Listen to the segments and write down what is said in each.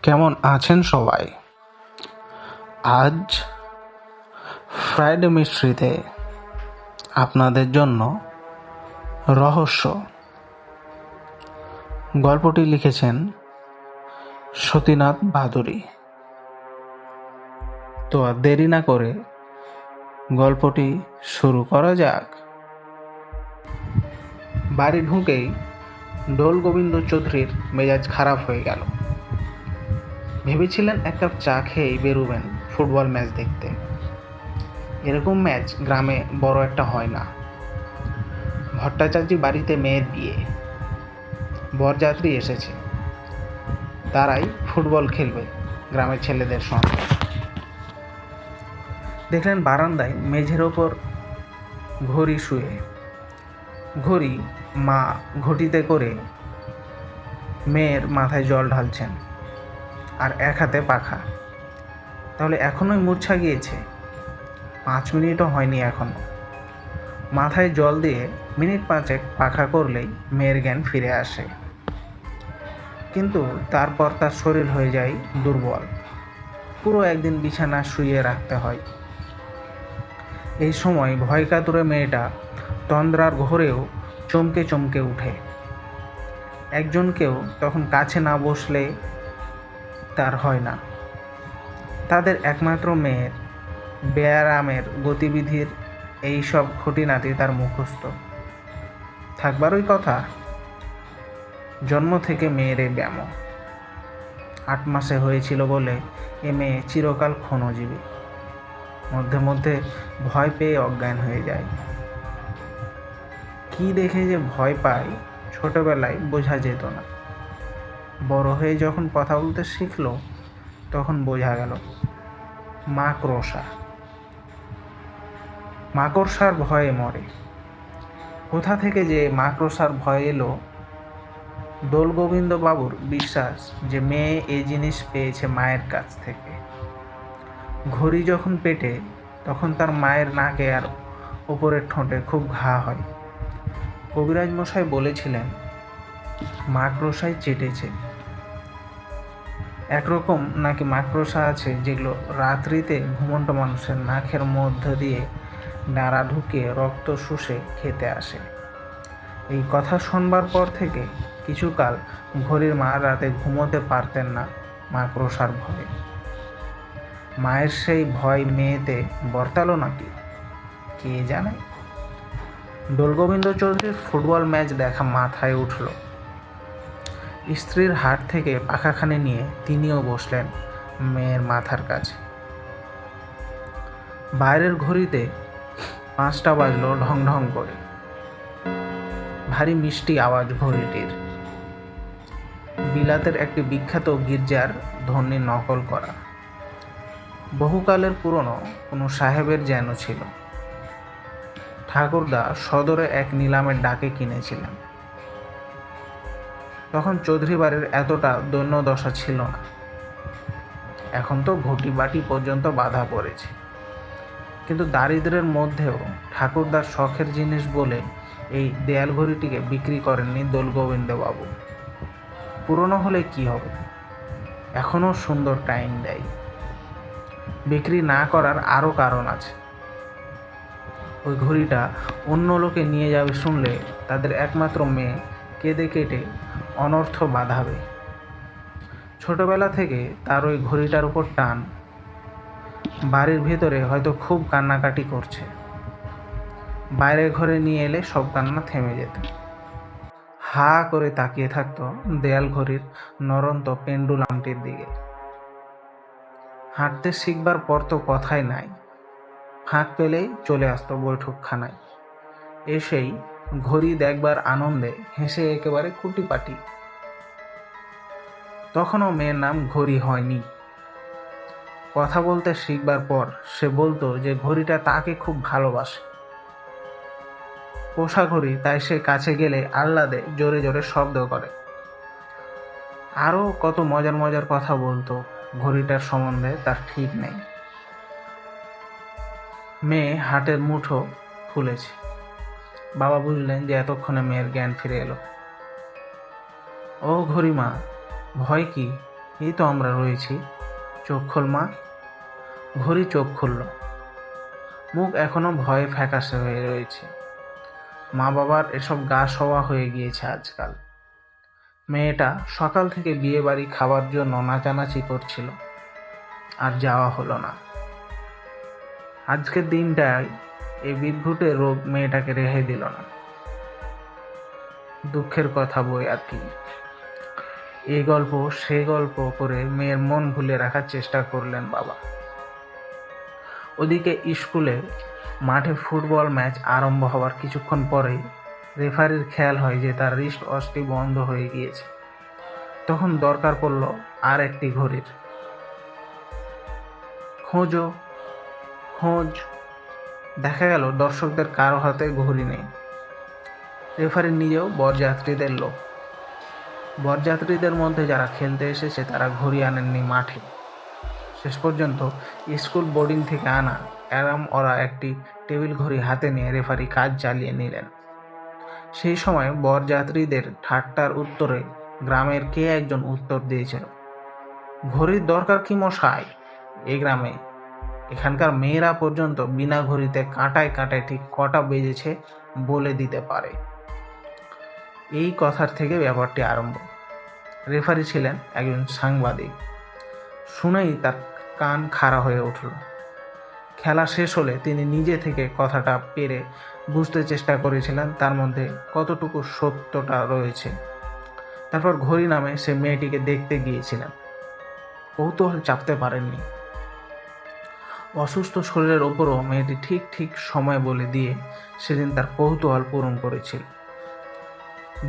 কেমন আছেন সবাই? আজ ফ্রাইডে মিস্ট্রিতে আপনাদের জন্য রহস্য গল্পটি লিখেছেন সতীনাথ ভাদুরী। তো আর দেরি না করে গল্পটি শুরু করা যাক। বাড়ি ঢুকেই দোল গোবিন্দ চৌধুরীর মেজাজ খারাপ হয়ে গেল। ভেবেছিলেন এক কাপ চা খেয়েই বেরোবেন ফুটবল ম্যাচ দেখতে। এরকম ম্যাচ গ্রামে বড় একটা হয় না। ভট্টাচার্য বাড়িতে মেয়ের বিয়ে, বরযাত্রী এসেছে, তারাই ফুটবল খেলবে গ্রামের ছেলেদের সঙ্গে। দেখলেন বারান্দায় মেঝের ওপর ঘড়ি শুয়ে, ঘড়ি মা ঘটিতে করে মেয়ের মাথায় জল ঢালছেন, আর এক হাতে পাখা। তাহলে এখনোই মূর্ছা গিয়েছে? 5 মিনিটও হয়নি এখনো। মাথায় জল দিয়ে মিনিট 5 পাখা করলেই মেয়ের জ্ঞান ফিরে আসে, কিন্তু তারপর তার শরীর হয়ে যায় দুর্বল। পুরো একদিন বিছানা শুয়ে রাখতে হয়। এই সময় ভয় কাতুরে মেয়েটা তন্দ্রার ঘোরেও চমকে চমকে উঠে। একজনকেও তখন কাছে না বসলে তার হয় না। তাদের একমাত্র মেয়ের ব্যায়ামের গতিবিধির এই সব খুঁটিনাটি তার মুখস্থ থাকবারই কথা। জন্ম থেকে মেয়ের এই ব্যায়াম 8 মাসে হয়েছিল বলে এ মেয়ে চিরকাল ক্ষণজীবী। মধ্যে মধ্যে ভয় পেয়ে অজ্ঞান হয়ে যায়। কি দেখে যে ভয় পায় ছোটবেলায় বোঝা যেত না। বড় হয়ে যখন কথা বলতে শিখলো তখন বোঝা গেল মাকড়সা। মাকড়সার ভয়ে মরে। কোথা থেকে যে মাকড়সার ভয় এলো? দোলগোবিন্দ বাবুর বিশ্বাস যে মেয়ে এই জিনিস পেয়েছে মায়ের কাছ থেকে। ঘড়ি যখন পেটে তখন তার মায়ের নাকে আর ওপরের ঠোঁটে খুব ঘা হয়। কবিরাজ মশাই বলেছিলেন মাকড়সাই চেটেছে। একরকম নাকি মাকড়সা আছে যেগুলো রাত্রিতে ঘুমন্ত মানুষের নাকের মধ্য দিয়ে নাড়া ঢুকিয়ে রক্ত শুষে খেতে আসে। এই কথা শুনবার পর থেকে কিছুকাল ঘড়ির মা রাতে ঘুমোতে পারতেন না মাকড়সার ভয়ে। মায়ের সেই ভয় মেয়েতে বর্তালো নাকি কে জানে। দোলগোবিন্দ চৌধুরীর ফুটবল ম্যাচ দেখা মাথায় উঠল। স্ত্রীর হাত থেকে পাখাখানি নিয়ে তিনিও বসলেন মেয়ের মাথার কাছে। বাইরের ঘড়িতে 5টা বাজলো ঢং ঢং করে। ভারী মিষ্টি আওয়াজ ঘড়িটির। বিলাতের একটি বিখ্যাত গির্জার ধ্বনি নকল করা। বহুকালের পুরনো কোনো সাহেবের যেন ছিল। ঠাকুরদা সদরে এক নিলামের ডাকে কিনেছিলেন। তখন চৌধুরী বাড়ির এতটা দৈন্যদশা ছিল না। এখন তো ঘটি বাটি পর্যন্ত বাধা পড়েছে। কিন্তু দারিদ্র্যের মধ্যেও ঠাকুরদার শখের জিনিস বলে এই দেয়াল ঘড়িটিকে বিক্রি করেননি দোলগোবিন্দবাবু। পুরনো হলে কি হবে, এখনও সুন্দর টাইম দেয়। বিক্রি না করার আরও কারণ আছে। ওই ঘড়িটা অন্য লোকে নিয়ে যাবে শুনলে তাদের একমাত্র মেয়ে কেঁদে কেটে অনর্থ বাঁধাবে। ছোটবেলা থেকে তার ওই ঘড়িটার উপর টান। বাড়ির ভেতরে হয়তো খুব কান্নাকাটি করছে, বাইরে ঘরে নিয়ে এলে সব কান্না থেমে যেত। হা করে তাকিয়ে থাকতো দেয়াল ঘড়ির নরন্ত পেন্ডুলামটির দিকে। হাঁটতে শিখবার পর তো কথাই নাই। ফাঁক পেলেই চলে আসতো বৈঠকখানায়। এসেই ঘড়ি দেখবার আনন্দে হেসে একেবারে কুটিপাটি। তখনও মেয়ের নাম ঘড়ি হয়নি। কথা বলতে শিখবার পর সে বলতো যে ঘড়িটা তাকে খুব ভালোবাসে। পোষা ঘড়ি, তাই সে কাছে গেলে আহ্লাদে জোরে জোরে শব্দ করে। আরও কত মজার মজার কথা বলতো ঘড়িটার সম্বন্ধে তার ঠিক নেই। মেয়ে হাটের মুঠো খুলেছে। বাবা বুঝলেন যে এতক্ষণে মেয়ের জ্ঞান ফিরে এলো। ও ঘড়িমা, ভয় কি? এই তো আমরা রয়েছি, চোখ খোল মা। ঘড়ি চোখ খুলল, মুখ এখনো ভয়ে ফ্যাকাশে হয়ে রয়েছে। মা বাবার এসব গা সওয়া হয়ে গিয়েছে আজকাল। মেয়েটা সকাল থেকে বিয়ে বাড়ি খাবার জন্য নাচানাচি করছিল, আর যাওয়া হলো না। আজকের দিনটায় এই বিদ্ঘুটে রোগ মেয়েটাকে রেহাই দিল না। দুঃখের কথা বই আর কি। এই গল্প সে গল্প করে মেয়ের মন ভুলিয়ে রাখার চেষ্টা করলেন বাবা। ওদিকে স্কুলে মাঠে ফুটবল ম্যাচ আরম্ভ হওয়ার কিছুক্ষণ পরেই রেফারির খেয়াল হয় যে তার রিস্ট ওয়াচটি বন্ধ হয়ে গিয়েছে। তখন দরকার পড়ল আর একটি ঘড়ির। খোঁজ দেখা গেল দর্শকদের কারো হাতে ঘড়ি নেই। রেফারি নিজেও বরযাত্রীদের লোক। বরযাত্রীদের মধ্যে যারা খেলতে এসেছে তারা ঘড়ি আনেননি মাঠে। শেষ পর্যন্ত স্কুল বোর্ডিং থেকে আনা অ্যালার্ম ওরা একটি টেবিল ঘড়ি হাতে নিয়ে রেফারি কাজ চালিয়ে নিলেন। সেই সময় বরযাত্রীদের ঠাট্টার উত্তরে গ্রামের কে একজন উত্তর দিয়েছিল, ঘড়ির দরকার কি মশাই? এই গ্রামে এখানকার মেয়েরা পর্যন্ত বিনা ঘড়িতে কাঁটায় কাঁটায় ঠিক কটা বেজেছে বলে দিতে পারে। এই কথার থেকে ব্যাপারটি আরম্ভ। রেফারি ছিলেন একজন সাংবাদিক। শুনেই তার কান খাড়া হয়ে উঠল। খেলা শেষ হলে তিনি নিজে থেকে কথাটা পেরে বুঝতে চেষ্টা করেছিলেন তার মধ্যে কতটুকু সত্যটা রয়েছে। তারপর ঘড়ি নামে সে মেয়েটিকে দেখতে গিয়েছিলেন। কৌতূহল চাপতে পারেননি। অসুস্থ শরীরের ওপরও মেয়েটি ঠিক ঠিক সময় বলে দিয়ে সেদিন তার কৌতূহল পূরণ করেছিল।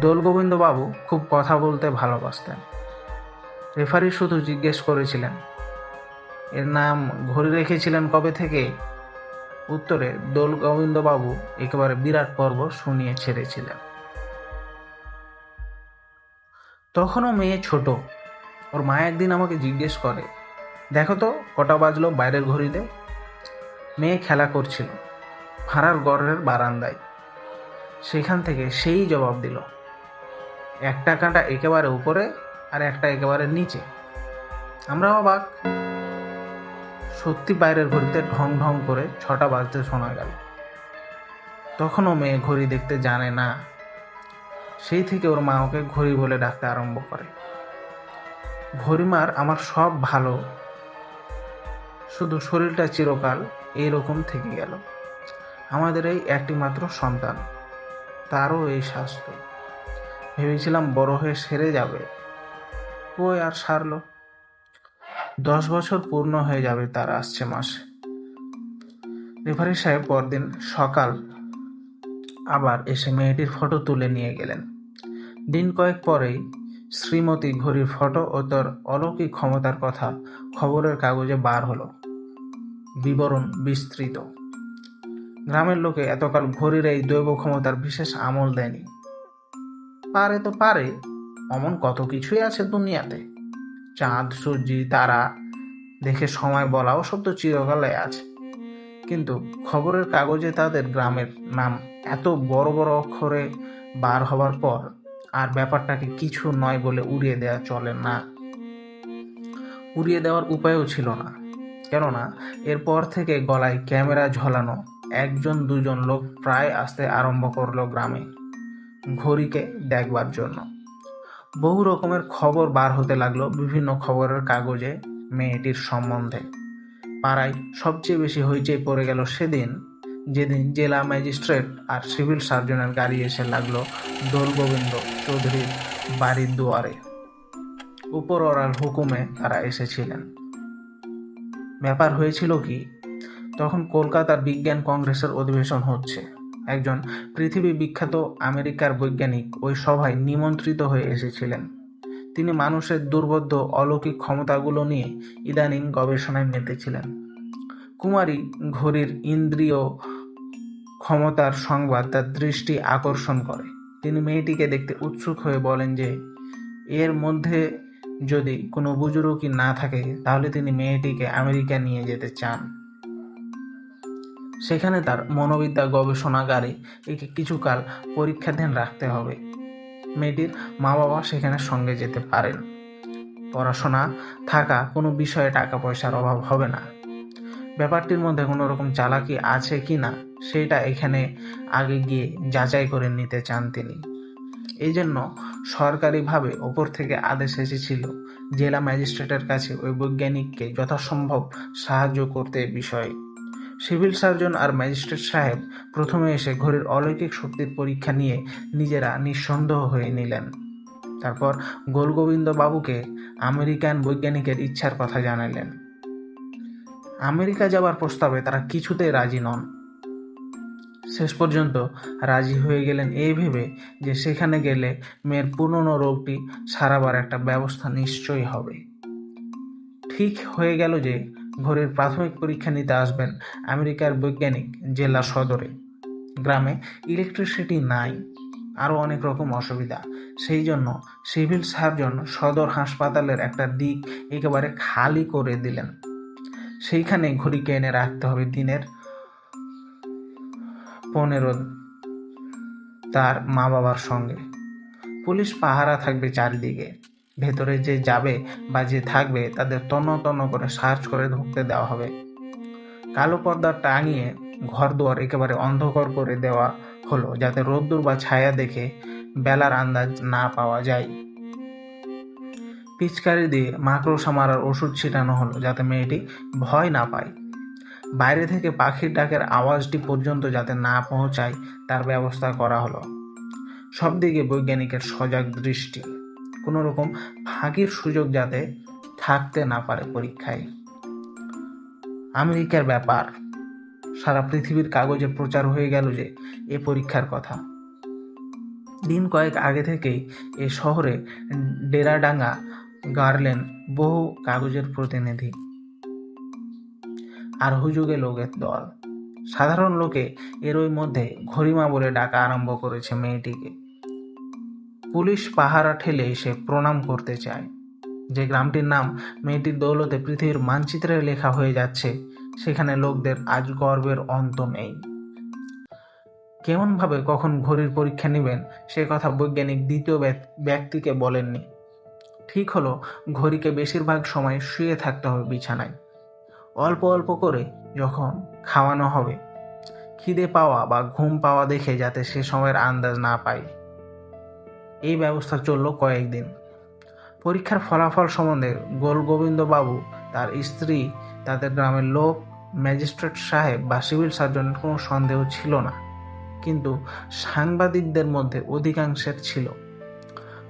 দোলগোবিন্দবাবু খুব কথা বলতে ভালোবাসতেন। রেফারি শুধু জিজ্ঞেস করেছিলেন, এর নাম ঘড়ি রেখেছিলেন কবে থেকে? উত্তরে দোলগোবিন্দবাবু একেবারে বিরাট পর্ব শুনিয়ে ছেড়েছিলেন। তখনও মেয়ে ছোট। ওর মা একদিন আমাকে জিজ্ঞেস করে, দেখো তো কটা বাজলো বাইরের ঘড়িতে। মেয়ে খেলা করছিল ভাড়ার ঘরের বারান্দায়। সেখান থেকে সেই জবাব দিল, একটা কাঁটা একেবারে উপরে আর একটা একেবারে নিচে। আমরা অবাক। সত্যি বাইরের ঘড়িতে ঢং ঢং করে 6টা বাজতে শোনা গেল। তখনও মেয়ে ঘড়ি দেখতে জানে না। সেই থেকে ওর মা ওকে ঘড়ি বলে ডাকতে আরম্ভ করে। ঘড়িমার আমার সব ভালো, শুধু শরীরটা চিরকাল এইরকম থেকে গেল। আমাদের এই একটি মাত্র সন্তান, তারও এই স্বাস্থ্য। ভেবেছিলাম বড় হয়ে সেরে যাবে, কই আর সারল। 10 বছর পূর্ণ হয়ে যাবে তার আসছে মাসে। রেফারি সাহেব পরদিন সকাল আবার এসে মেয়েটির ফটো তুলে নিয়ে গেলেন। দিন কয়েক পরেই শ্রীমতী ঘড়ির ফটো ও তার অলৌকিক ক্ষমতার কথা খবরের কাগজে বার হলো। বিবরণ বিস্তৃত। গ্রামের লোকে এতকাল ঘড়ির এই দৈব ক্ষমতার বিশেষ আমল দেয়নি। পারে তো পারে, অমন কত কিছুই আছে দুনিয়াতে। চাঁদ সূর্য তারা দেখে সময় বলাও সব তো চিরকালে আছে। কিন্তু খবরের কাগজে তাদের গ্রামের নাম এত বড় বড় অক্ষরে বার হবার পর আর ব্যাপারটাকে কিছু নয় বলে উড়িয়ে দেওয়া চলে না। উড়িয়ে দেওয়ার উপায়ও ছিল না, কেননা এরপর থেকে গলায় ক্যামেরা ঝোলানো 1-2 লোক প্রায় আসতে আরম্ভ করলো গ্রামে ঘড়িকে দেখবার জন্য। বহু রকমের খবর বার হতে লাগলো বিভিন্ন খবরের কাগজে মেয়েটির সম্বন্ধে। পাড়ায় সবচেয়ে বেশি হইচই পড়ে গেল যেদিন জেলা ম্যাজিস্ট্রেট আর সিভিল সার্জনের গাড়ি এসে লাগলো দোলগোবিন্দ চৌধুরীর বাড়ির দুয়ারে। উপরওয়ালার হুকুমে তারা এসেছিলেন। ব্যাপার হয়েছিল কি, তখন কলকাতার বিজ্ঞান কংগ্রেসের অধিবেশন হচ্ছে। একজন পৃথিবী বিখ্যাত আমেরিকার বৈজ্ঞানিক ওই সভায় নিমন্ত্রিত হয়ে এসেছিলেন। তিনি মানুষের দুর্বোধ্য অলৌকিক ক্ষমতাগুলো নিয়ে ইদানিং গবেষণায় মেতেছিলেন। কুমারী ঘড়ির ইন্দ্রিয় ক্ষমতার সংবাদ তার দৃষ্টি আকর্ষণ করে। তিনি মেয়েটিকে দেখতে উৎসুক হয়ে বলেন যে এর মধ্যে যদি কোনো বুজুর্গি না থাকে তাহলে তিনি মেয়েটিকে আমেরিকা নিয়ে যেতে চান। সেখানে তার মনোবিদ্যা গবেষণাগারে একে কিছুকাল পরীক্ষাধীন রাখতে হবে। মেয়েটির মা বাবা সেখানে সঙ্গে যেতে পারেন। পড়াশোনা থাকা কোনো বিষয়ে টাকা পয়সার অভাব হবে না। ব্যাপারটির মধ্যে কোনো রকম চালাকি আছে কি না সেটা এখানে আগে গিয়ে যাচাই করে নিতে চান তিনি। এই জন্য সরকারিভাবে ওপর থেকে আদেশ এসেছিল জেলা ম্যাজিস্ট্রেটের কাছে ওই বৈজ্ঞানিককে যথাসম্ভব সাহায্য করতে বিষয়ে। সিভিল সার্জন আর ম্যাজিস্ট্রেট সাহেব প্রথমে এসে ঘড়ির অলৌকিক শক্তির পরীক্ষা নিয়ে নিজেরা নিঃসন্দেহ হয়ে নিলেন। তারপর গোলগোবিন্দ বাবুকে আমেরিকান বৈজ্ঞানিকের ইচ্ছার কথা জানালেন। আমেরিকা যাবার প্রস্তাবে তারা কিছুতেই রাজি নন। শেষ পর্যন্ত রাজি হয়ে গেলেন এই ভেবে যে সেখানে গেলে মেয়ের পুরনো রোগটি সারাবার একটা ব্যবস্থা নিশ্চয়ই হবে। ঠিক হয়ে গেল যে ঘড়ির প্রাথমিক পরীক্ষা নিতে আসবেন আমেরিকার বৈজ্ঞানিক জেলা সদরে। গ্রামে ইলেকট্রিসিটি নাই, আরও অনেক রকম অসুবিধা। সেই জন্য সিভিল সার্জন সদর হাসপাতালের একটা দিক একেবারে খালি করে দিলেন। সেইখানে ঘড়িকে এনে রাখতে হবে দিনের 15 তার মা বাবার সঙ্গে। পুলিশ পাহারা থাকবে চারিদিকে। ভেতরে যে যাবে বা যে থাকবে তাদের তন্ন তন্ন করে সার্চ করে ঢুকতে দেওয়া হবে। কালো পর্দা টাঙিয়ে ঘর দুয়ার একেবারে অন্ধকার করে দেওয়া হলো, যাতে রোদ্দুর বা ছায়া দেখে বেলার আন্দাজ না পাওয়া যায়। পিচকারি দিয়ে মাকড়সা মারার ওষুধ ছিটানো হলো, যাতে মেয়েটি ভয় না পায়। বাইরে থেকে পাখির ডাকের আওয়াজটি পর্যন্ত যাতে না পৌঁছায় তার ব্যবস্থা করা হলো। সব দিকে বৈজ্ঞানিকের সজাগ দৃষ্টি, কোনো রকম ফাঁকির সুযোগ যাতে থাকতে না পারে পরীক্ষায়। আমেরিকার ব্যাপার সারা পৃথিবীর কাগজে প্রচার হয়ে গেল যে এ পরীক্ষার কথা। দিন কয়েক আগে থেকেই এ শহরে ডেরাডাঙ্গা গাড়লেন বহু কাগজের প্রতিনিধি আর হুজুগে লোকের দল। সাধারণ লোকে এরই মধ্যে ঘড়িমা বলে ডাকা আরম্ভ করেছে মেয়েটিকে। পুলিশ পাহারা ঠেলে এসে প্রণাম করতে চায়। যে গ্রামটির নাম মেয়েটির দৌলতে পৃথিবীর মানচিত্রে লেখা হয়ে যাচ্ছে, সেখানে লোকদের আজ গর্বের অন্ত নেই। কেমনভাবে কখন ঘড়ির পরীক্ষা নেবেন সে কথা বৈজ্ঞানিক দ্বিতীয় ব্যক্তিকে বলেননি। ঠিক হলো ঘড়িকে বেশিরভাগ সময় শুয়ে থাকতে হবে বিছানায়। অল্প অল্প করে যখন খাওয়ানো হবে, খিদে পাওয়া বা ঘুম পাওয়া দেখে যাতে সে সময়ের আন্দাজ না পায়। এই ব্যবস্থা চলল কয়েকদিন। পরীক্ষার ফলাফল সম্বন্ধে গোলগোবিন্দ বাবু, তার স্ত্রী, তাদের গ্রামের লোক, ম্যাজিস্ট্রেট সাহেব বা সিভিল সার্জনের কোনো সন্দেহ ছিল না, কিন্তু সাংবাদিকদের মধ্যে অধিকাংশের ছিল।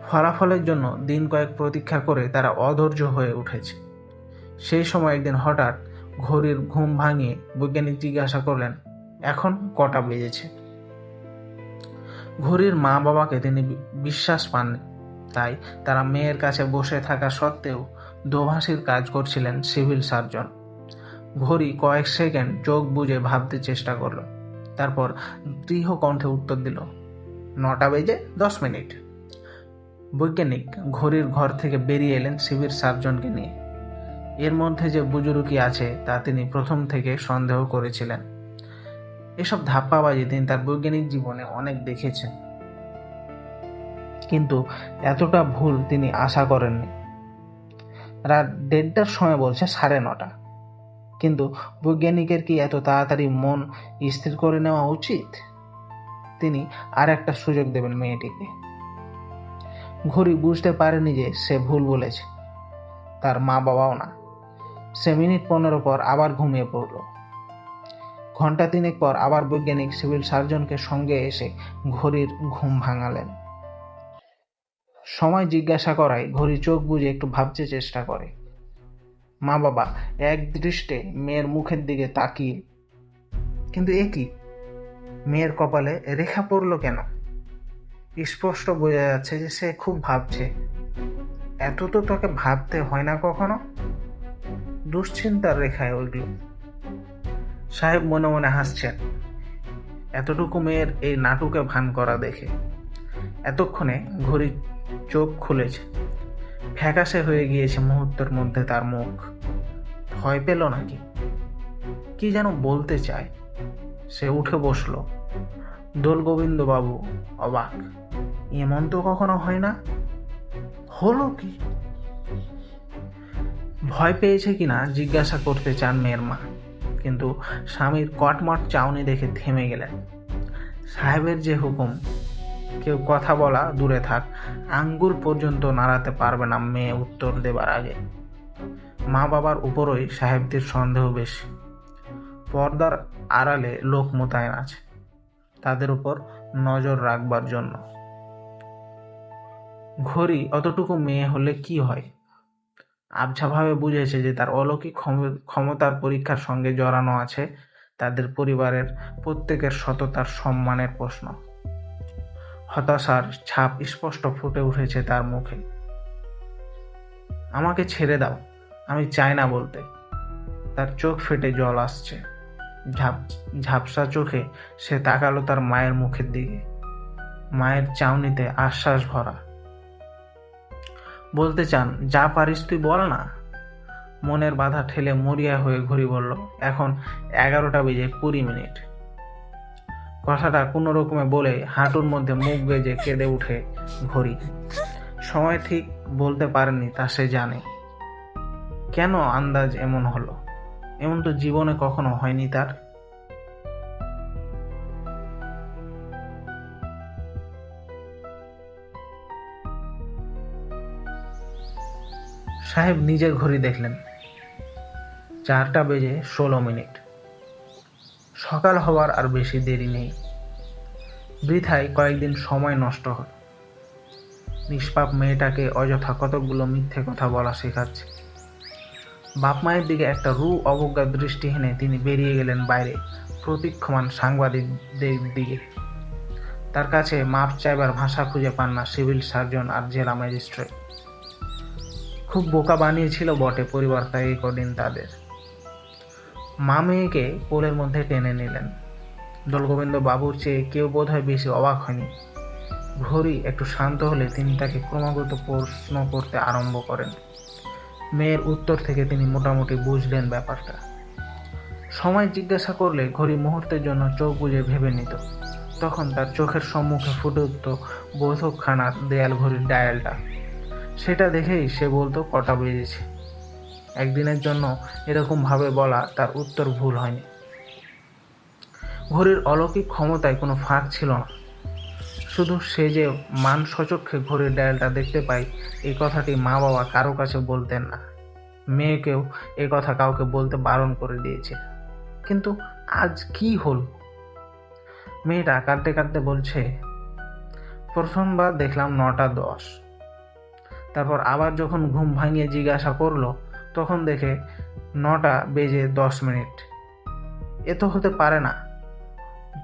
ফলাফলের জন্য দিন কয়েক প্রতীক্ষা করে তারা অধৈর্য হয়ে উঠেছে। সেই সময় একদিন হঠাৎ ঘড়ির ঘুম ভাঙিয়ে বৈজ্ঞানিক জিজ্ঞাসা করলেন, এখন কটা বেজেছে? ঘড়ির মা বাবাকে তিনি বিশ্বাস পাননি, তাই তারা মেয়ের কাছে বসে থাকা সত্ত্বেও দোভাষীর কাজ করছিলেন সিভিল সার্জন। ঘড়ি কয়েক সেকেন্ড চোখ বুজে ভাবতে চেষ্টা করল, তারপর দৃঢ় কণ্ঠে উত্তর দিল, 9টা বেজে 10 মিনিট। বৈজ্ঞানিক ঘড়ির ঘর থেকে বেরিয়ে এলেন সিভিল সার্জনকে নিয়ে। এর মধ্যে যে বুজুর্গি আছে তা তিনি প্রথম থেকে সন্দেহ করেছিলেন। এসব ধাপ্পাবাজি তিনি তার বৈজ্ঞানিক জীবনে অনেক দেখেছেন, কিন্তু এতটা ভুল তিনি আশা করেননি। রাত 1:30টার সময় বলছে 9:30, কিন্তু বৈজ্ঞানিকের কি এত তাড়াতাড়ি মন স্থির করে নেওয়া উচিত? তিনি আর একটা সুযোগ দেবেন মেয়েটিকে। ঘড়ি বুঝতে পারেনি যে সে ভুল বলেছে, তার মা বাবাও না। সে মিনিট 15 পর আবার ঘুমিয়ে পড়ল। ঘন্টা 3 পর আবার বৈজ্ঞানিক সিভিল সার্জনকে সঙ্গে এসে ঘড়ির ঘুম ভাঙালেন। সময় জিজ্ঞাসা করায় ঘড়ি চোখ বুজে একটু ভাবতে চেষ্টা করে। মা বাবা এক দৃষ্টে মেয়ের মুখের দিকে তাকিয়ে, কিন্তু এ কি, মেয়ের কপালে রেখা পড়ল কেন? স্পষ্ট বোঝা যাচ্ছে যে সে খুব ভাবছে। এত তো তোকে ভাবতে হয় না কখনো। দুশ্চিন্তার রেখায় ওইগুলো। সাহেব মনে মনে হাসছেন এতটুকু মেয়ের এই নাটুকে ভান করা দেখে। এতক্ষণে ঘড়ি চোখ খুলেছে। ফ্যাকাশে হয়ে গিয়েছে মুহূর্তের মধ্যে তার মুখ। ভয় পেল নাকি, কি যেন বলতে চায়। সে উঠে বসল। দোলগোবিন্দ বাবু অবাক, এমন তো কখনো হয় না। হলো কি? ভয় পেয়েছে কিনা জিজ্ঞাসা করতে চান মেয়ের মা, কিন্তু স্বামীর কটমট চাউনি দেখে থেমে গেলেন। সাহেবের যে হুকুম, কেউ কথা বলা দূরে থাক, আঙ্গুল পর্যন্ত নাড়াতে পারবে না মেয়ে উত্তর দেবার আগে। মা বাবার উপরই সাহেবদের সন্দেহ বেশি। পর্দার আড়ালে লোক মোতায়েন আছে তাদের উপর নজর রাখবার জন্য। ঘড়ি অতটুকু মেয়ে হলে কি হয়, আবছাভাবে বুঝেছে যে তার অলৌকিক ক্ষমতার পরীক্ষার সঙ্গে জড়ানো আছে তাদের পরিবারের প্রত্যেকের সততার সম্মানের প্রশ্ন। হতাশার ছাপ স্পষ্ট ফুটে উঠেছে তার মুখে। আমাকে ছেড়ে দাও, আমি চাই না বলতে। তার চোখ ফেটে জল আসছে। ঝাপসা চোখে সে তাকালো তার মায়ের মুখের দিকে। মায়ের চাউনিতে আশ্বাস ভরা। বলতে চান, যা পারিস তুই বল না। মনের বাধা ঠেলে মরিয়া হয়ে ঘড়ি বলল, এখন 11:20 কথাটা কোনো রকমে বলে হাঁটুর মধ্যে মুখ বেজে কেঁদে উঠে ঘড়ি। সময় ঠিক বলতে পারেনি তা সে জানে। কেন আন্দাজ এমন হলো? এমন তো জীবনে কখনো হয়নি তার। সাহেব নিজের ঘড়ি দেখলেন। 4:16। সকাল হওয়ার আর বেশি দেরি নেই। বৃথায় কয়েকদিন সময় নষ্ট হল। নিষ্পাপ মেয়েটাকে অযথা কতকগুলো মিথ্যে কথা বলা শেখাচ্ছে। বাপ মায়ের দিকে একটা অবজ্ঞার দৃষ্টি হেনে তিনি বেরিয়ে গেলেন বাইরে প্রতীক্ষমান সাংবাদিকদের দিকে। তার কাছে মাপ চাইবার ভাষা খুঁজে পান না সিভিল সার্জন আর জেলা ম্যাজিস্ট্রেট। খুব বোকা বানিয়েছিল বটে পরিবার তাই কদিন তাদের। মা মেয়েকে কোলের মধ্যে টেনে নিলেন। দোলগোবিন্দ বাবুর চেয়ে কেউ বোধহয় বেশি অবাক হয়নি। ঘড়ি একটু শান্ত হলে তিনি তাকে ক্রমাগত প্রশ্ন করতে আরম্ভ করেন। মেয়ের উত্তর থেকে তিনি মোটামুটি বুঝলেন ব্যাপারটা। সময় জিজ্ঞাসা করলে ঘড়ি মুহূর্তের জন্য চোখ বুজে ভেবে নিত। তখন তার চোখের সম্মুখে ফুটে উঠত বৈঠকখানার দেয়াল ঘড়ির ডায়ালটা। সেটা দেখেই সে বলতো কটা বেজেছে। একদিনের জন্য এরকমভাবে বলা তার উত্তর ভুল হয়নি। ঘড়ির অলৌকিক ক্ষমতায় কোনো ফাঁক ছিল না। শুধু সে যে মান সচক্ষে ঘড়ির ডায়ালটা দেখতে পায় এই কথাটি মা বাবা কারো কাছে বলতেন না। মেয়েকেও এ কথা কাউকে বলতে বারণ করে দিয়েছে। কিন্তু আজ কি হল? মেয়েটা কাঁদতে কাঁদতে বলছে, প্রথমবার দেখলাম 9:10। তারপর আবার যখন ঘুম ভাঙিয়ে জিজ্ঞাসা করলো তখন দেখে 9:10। এ তো হতে পারে না।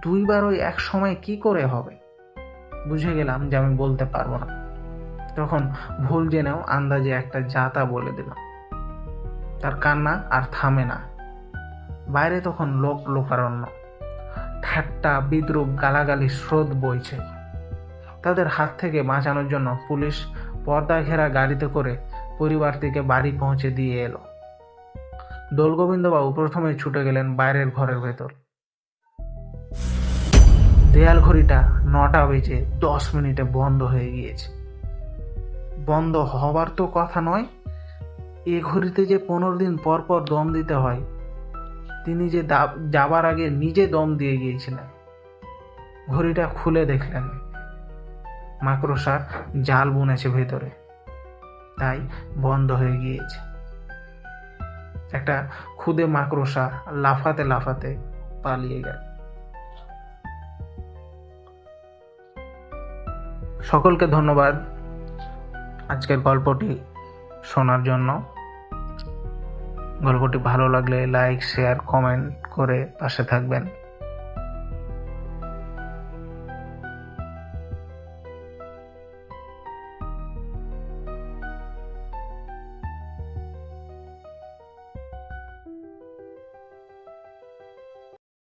দুইবার ওই এক সময় কি করে হবে? বুঝে গেলাম যে আমি বলতে পারবো না। তখন ভুল জেনেও আন্দাজে একটা যাতা বলে দিলাম। তার কান্না আর থামে না। বাইরে তখন লোকারণ্য। ঠাট্টা, বিদ্রূপ, গালাগালি স্রোত বইছে। তাদের হাত থেকে বাঁচানোর জন্য পুলিশ পর্দা ঘেরা গাড়িতে করে পরিবারটিকে বাড়ি পৌঁছে দিয়ে এলো। দোলগোবিন্দবাবু প্রথমে ছুটে গেলেন বাইরের ঘরের ভেতর। দেয়াল ঘড়িটা 9:10 বন্ধ হয়ে গিয়েছে। বন্ধ হবার তো কথা নয়। এ ঘড়িতে যে 15 দিন পর পর দম দিতে হয়। তিনি যে যাবার আগে নিজে দম দিয়ে গিয়েছিলেন। ঘড়িটা খুলে দেখলেন মাকড়সার জাল বুনেছে ভেতরে, তাই বন্ধ হয়ে গিয়েছে। একটা খুদে মাকড়সা লাফাতে লাফাতে পালিয়ে গেল। সকলকে ধন্যবাদ আজকের গল্পটি শোনার জন্য। গল্পটি ভালো লাগলে লাইক, শেয়ার, কমেন্ট করে পাশে থাকবেন।